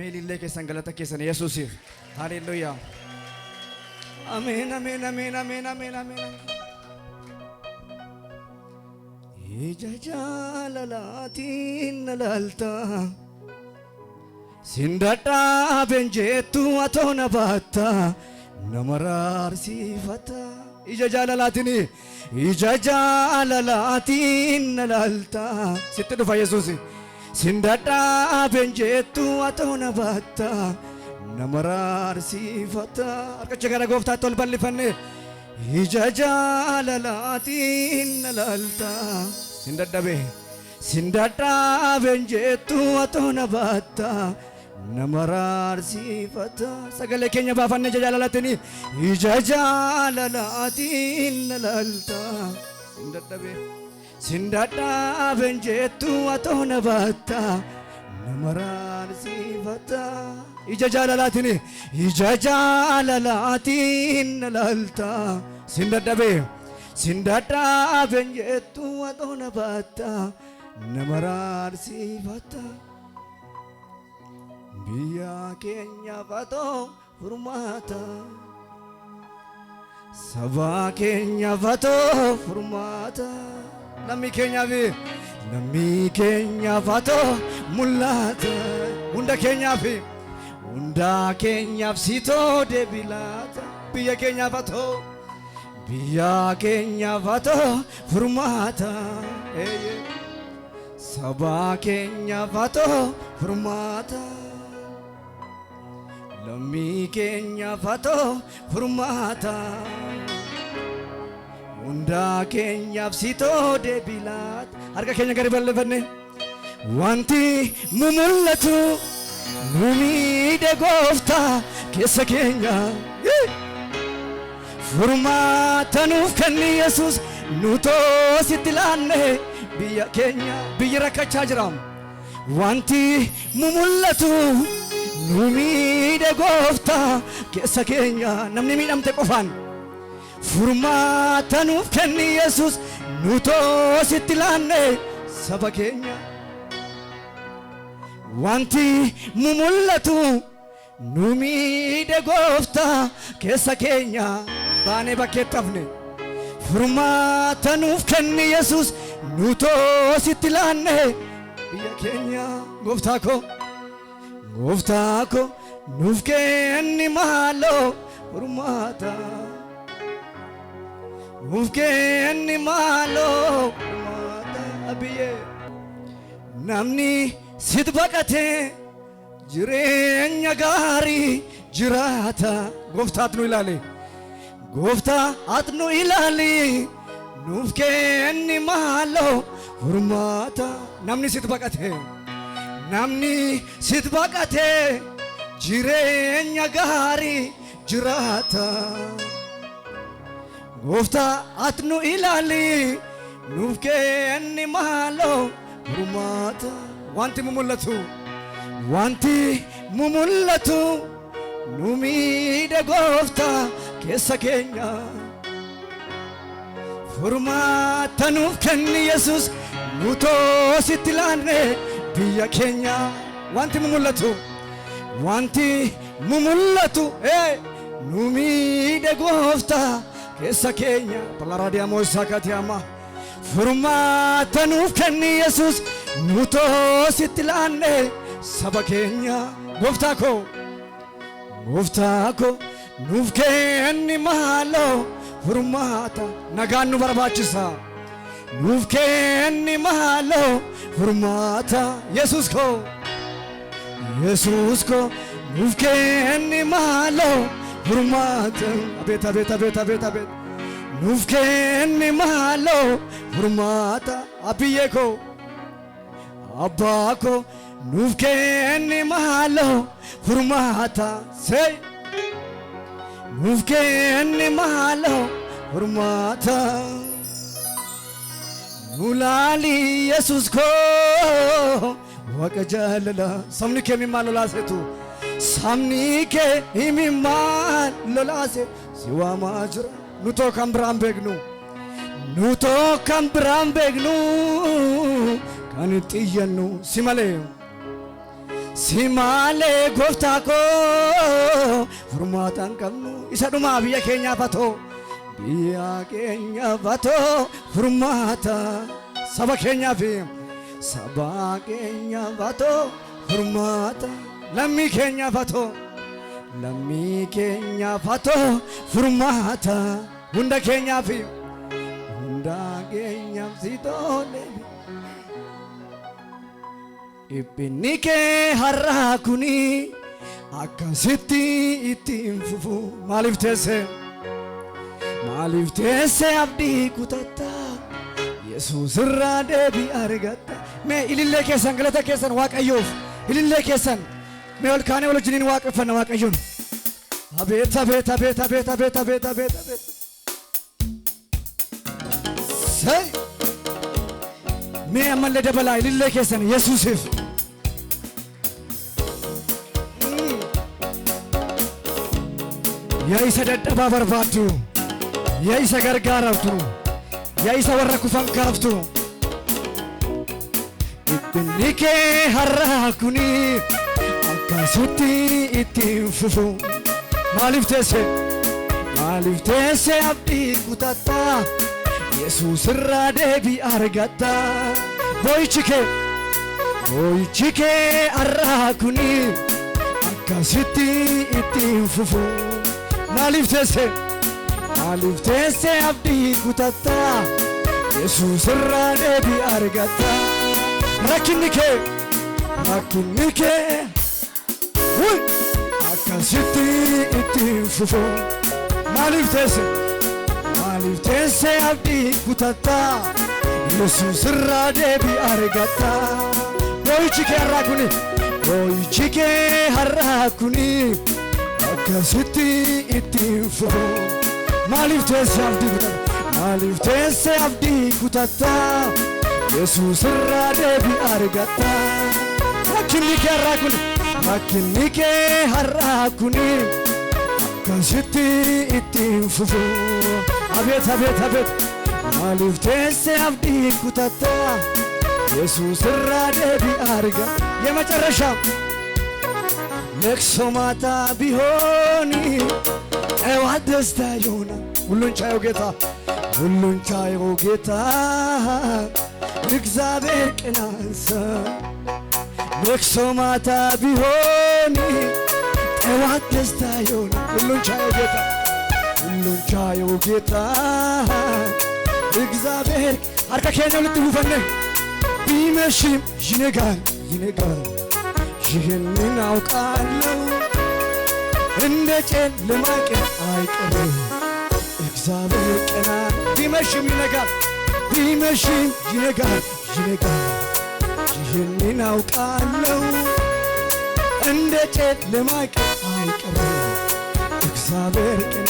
Meelillee keessan galata keessan Yesuusiif. Haleluuyaa. Ameen ameen ameen ameen ameen ameen. Ija jaalalaatiin na laalta sindadhaa benjeettu atoo na baatta nama raarsifata. Ija jaalalaatiin na laalta sitti dhufa Yesuusi. Sindadhaa benjeettu atoo na baatta nama raarsifata. Harka gara gooftaatti ol bal'ifanne. Ija jaalalaatiin na laalta sindadhaa benjeettu atoo na baatta nama raarsifata. Sagalee keenya baafanne ija jaalalaatiin. Ija jaalalaatiin na laalta sindadhaa benjeettu atoo na baatta nama raarsifata. Ija jaalalaatiin na laalta sindadhaa benjeettu atoo na baatta nama raarsifata. Biyya keenyaaf atoo furmaata saba keenyaaf atoo furmaata. Namni keenyaaf atoo mul'ata. Hunda keenyaaf sitoo deebilaata. Biyya keenyaaf atoo furmaata saba keenyaaf atoo furmaata. Lammii keenyaaf atoo furmaata. Hunda keenyaaf sitoo deebilaata. Harka keenya gadi bal'ifanne. Wanti mul'atu nu miidhe gooftaa keessa keenya. Furmaata nuuf kenni Yesuus nu toositti laanne biyya keenya. Biyyi rakkachaa jira. Wanti mul'atu nu miidhe gooftaa keessa keenya. Namni miidhamte qofaan. Furmaata nuuf kenni Yesuus nu toositti laanne saba keenya. Wanti mul'atu nu miidhe gooftaa keessa keenya. Baanee bakkeetti hafne. Furmaata nuuf kenni Yesuus nu toositti laanne biyya keenya. Gooftaa ko nuuf kenni maaloo furmaata. Nuuf kenni maaloo furmaata. Abiyyee namni sit baqatee jireenya gaarii jiraata. Gooftaat nu ilaali. Nuuf kenni maaloo furmaata. Namni sit baqatee jireenya gaarii jiraata. Gooftaat nu ilaali. Nuuf kenni maaloo furmaata. Wanti mul'atu nu miidhe gooftaa keessa keenya. Furmaata nuuf kenni Yesuus nu toositti laanne biyya keenya. Wanti mul'atu nu miidhe gooftaa keessa keenya. Palaraadiyamoo isaa kaatiyama. Furmaata nuuf kenni Yesuus nu toositti laanne saba keenya. Gooftaa ko nuuf kenni maaloo furmaata. Nagaan nu barbaachisa. Nuuf kenni maaloo furmaata. Yesuus ko nuuf kenni maaloo furmaata. Abeet. Nuuf kenni maaloo furmaata. Abiyyee ko abbaa ko nuuf kenni maaloo furmaata. Nuuf kenni maaloo furmaata. Nu laali Yesuus ko waaqa jaalala. Sabni kee imimmaan lolaasetu. Sabni kee imimmaan lolaase si waamaa jira. Nu too kan biraan beeknu kan itti iyyannu si malee. Simale gooftaa koo furmaataan qabnu isa dhumaa biyya keenya fatoo furmaata saba keenyaa fi saba keenya fatoo furmaata lammii keenya fatoo furmaata hunda keenyaa fi hunda keenyaaf si tole. Ibbinni kee har'aa kuni akkasitti ittiin fufu maaliif teesse abdii kutatta Yesuus irraa deebii argatta. Mee ilillee keessan galata keessan Waaqayyoof ilillee keessan mee ol kaanee wal wajjiniin waaqeffanna Waaqayyoon. Abeet abeet abeet abeet abeet abeet abeet abeet say mee ammallee dabalaa ilillee keessan Yesuusiif. yaa isa dadhabaa barbaaddu yaa isa gargaaraftu yaa isa warra kufan kaaftu. Ibbinni kee har'aa kuni akkasitti ittiin fufu maaliif teesse abdii kutatta Yesuus irraa deebii argatta. Boo'ichi kee har'aa kuni akkasitti ittiin fufu maaliif teesse abdii kutatta Yesuus irraa deebii argatta. Rakkinni kee akkasitti ittiin fufu maaliif teesse abdii kutatta Yesuus irraa deebii argatta. Boo'ichi kee har'aa kuni akkasitti ittiin fufu maaliif teesse abdii kutatta Yesuus irraa deebii argatta. Rakkinni kee har'aa kuni akkasitti ittiin fufu abeet abeet abeet maaliif teesse abdii kutatta Yesuus irraa deebii argatta. የመጨረሻ ለቅሶ ማታ ቢሆን ጠዋት ደስታ ይሆናል። ሁሉን ቻዩ ጌታ እግዚአብሔር ቅናንሰ ለቅሶ ማታ ቢሆን ጠዋት ደስታ ይሆናል። ሁሉን ቻዩ ጌታ እግዚአብሔር አርካ ኬኛ ልትሁፈነ ቢመሽም ይነጋል ይህንን አውቃለሁ እንደ ጨለማ ቀን አይቀርም እግዚአብሔር ቀና ቢመሽም ይነጋል ይህንን አውቃለሁ እንደ ጨለማ ቀን አይቀርም እግዚአብሔር ቀና